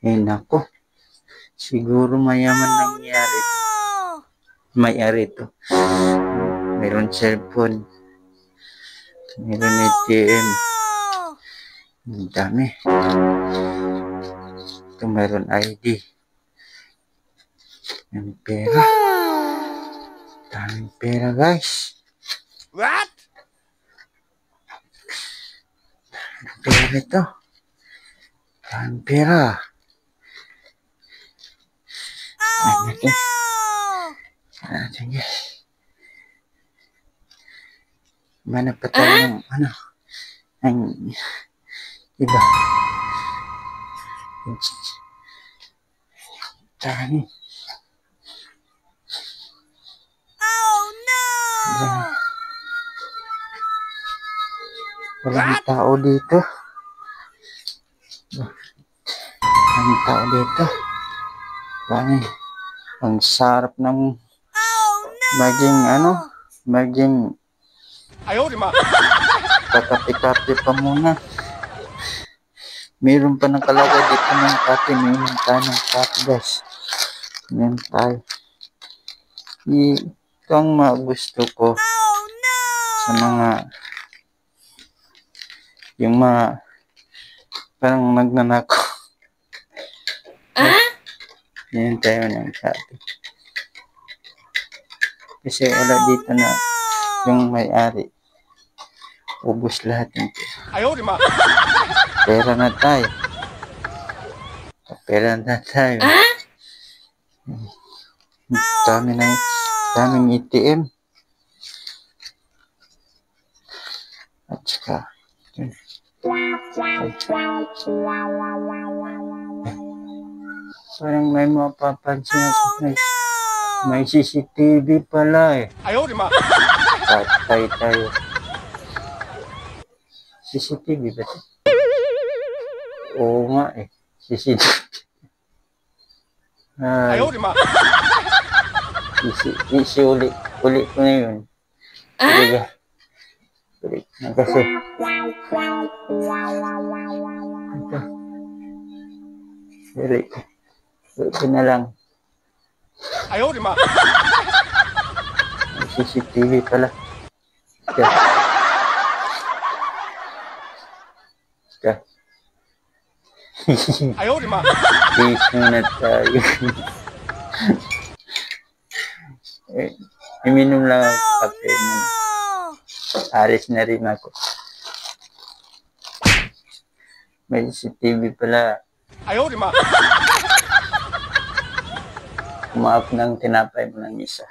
Eh, nako. Siguro mayaman nangyari. May-ari ito. Meron cellphone. Meron ATM. Ang dami. Ito meron ID. Ang pera. Daming pera, guys. What? Pera ito. Daming pera. Oh, no! Sige. Mana pa tayo ng ang iba. Dami. Oh, no! Walang tao dito. Walang tao dito. Dami. Ang sarap ng maging Ayaw, di ma. kakapi-kapi pa muna. Meron pa nakalagay dito ng kape. Meron tayo ng kape, guys. Meron tayo. Ito ang gusto ko sa mga yung mga parang nagnanako. Meron tayo ng kape. Kasi wala dito na yung may-ari. Ubus lahat yung pera. Ayaw, di ma. Pera na tayo. Pera na tayo. Daming ATM. At saka, parang may mapapansin ako. May CCTV pala eh. Ayaw, di ma. Patay tayo. CCTV ba ito? Oo nga eh. CCTV. Ayaw, di ma. Ulit ko na yun. Ulit na kasi. Ito. Ulit ko na lang. Ayaw, di ma. CCTV pala. Ito. Ayaw, di ma. Please muna tayo. Iminom lang ako kape muna. Aris na rin ako. May CCTV pala. Ayaw, di ma. Kumaap ng tinapay mo ng isa.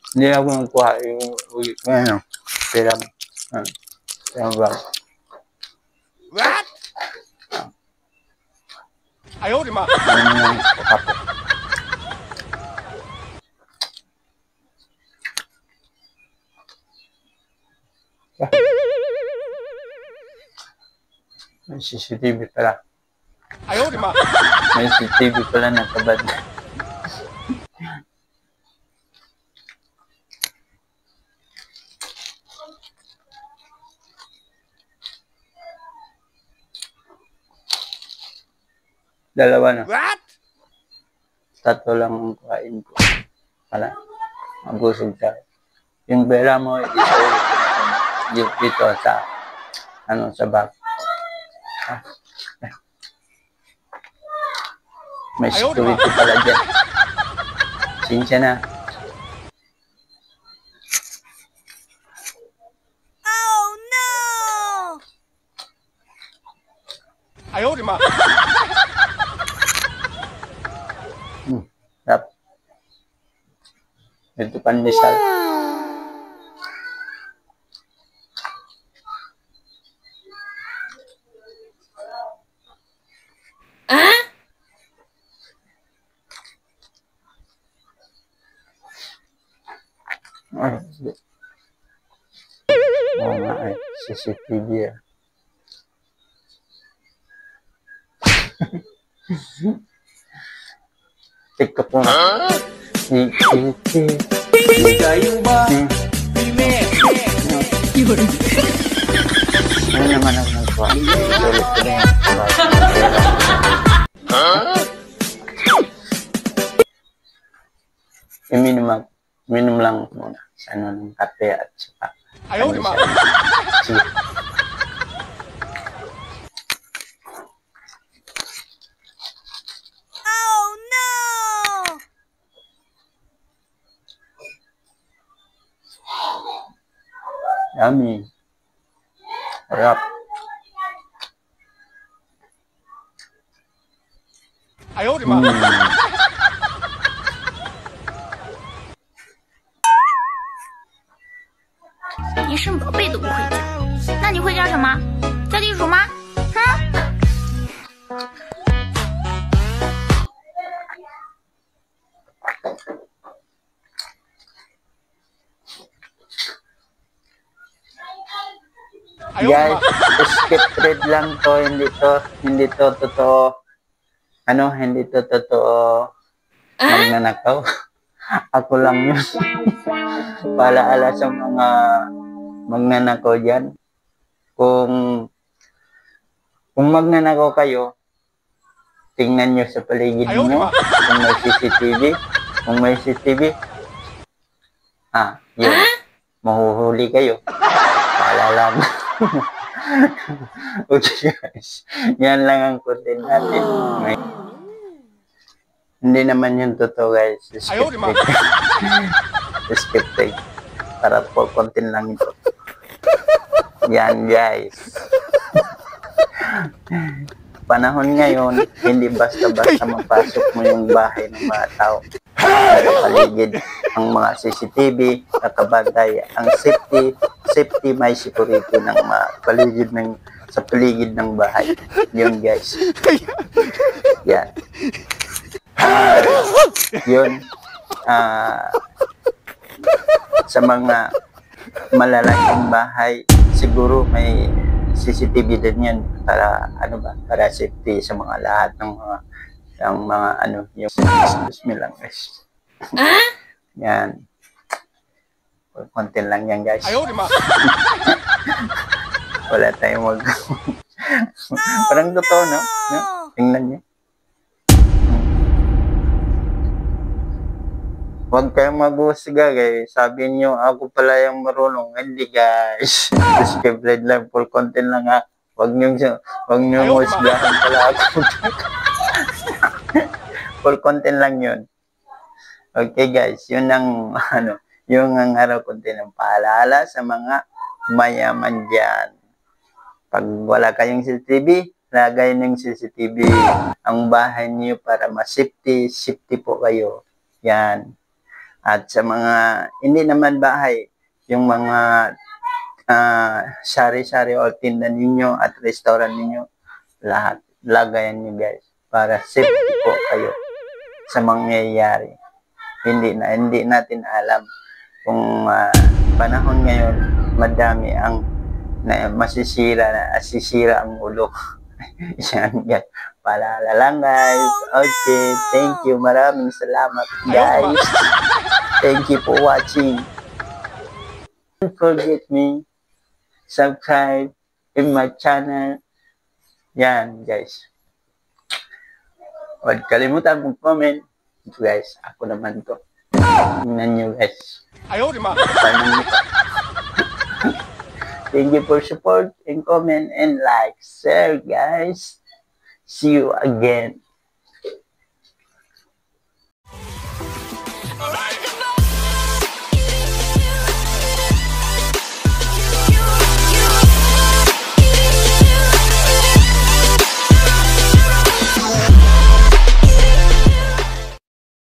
Hindi ako nagkuha yung pera mo. Pera ba? What? Ayaw, di ma. Kape. May CCTV pala. Ayaw, di ma. May CCTV pala na kabad. Dalawa na. What? Tatlo lang ang kain ko. Pala. Magusog tayo. Yung pera mo, dito sa sa bag. May security pala dyan. Sinsya na. Oh, no! Ayaw, di ma. Rap. Ito pandesal. Oo nga eh. CCTV ah. Take ka po nga. Kayo ba? Pime! naman ako nagkuha. Sulit ko na yan. Minum lang muna sa ng kape at saka. Ayaw di ma. Sige. Oh no! Yummy. Harap. Ayaw di ma. 连生宝贝都不会叫，那你会叫什么？叫地鼠吗？哼！ Guys, skip thread lang to, hindi to totoo. Ano, hindi to totoo magnanakaw. Ako lang yun. Paalaala sa mga magnanakaw dyan. Kung magnanakaw kayo, tingnan nyo sa paligid mo. Kung may CCTV, yun, mahuhuli kayo. Paalala mo. Okay guys, yan lang ang content natin. Hindi naman yun totoo guys. Skip take. Para po content lang ito. Yan guys. Panahon ngayon, hindi basta-basta mapasok mo yung bahay ng mga tao. Nakapaligid ang mga CCTV, nakabantay ang safety may security ng mga paligid sa paligid ng bahay. Yun guys. Yan. Yun. Sa mga malalaking bahay, siguro may CCTV din yan para para safety sa mga lahat ng mga yung excuse me lang guys. Yan. Content lang yan guys. Ayaw di ma. Wala tayong parang totoo, no? Tingnan niyo. Huwag kayong maghusga guys. Sabi niyo ako pala yung marunong. Hindi guys. Skip red lang, full content lang ha. Huwag niyo husgahan pala ako. Full content lang yun. Okay guys, yun ang yung araw content ng paalala sa mga mayaman dyan. Pag wala kayong CCTV, lagay ng CCTV ang bahay niyo para ma-safety po kayo. Yan. At sa mga hindi naman bahay, yung mga sari-sari o tinda ninyo at restaurant ninyo, lahat lagayan niyo guys para safety po kayo sa mangyayari. Hindi natin alam kung panahon ngayon madami ang masisira ang ulo. Yan guys. Paalala lang guys. Okay, thank you. Maraming salamat guys. Thank you for watching. Don't forget me. Subscribe in my channel. Yan guys. Huwag kalimutan mong comment. Ito guys, ako naman to. Tingnan nyo guys. Ayaw di ma. Thank you for support and comment and like. Share guys. See you again.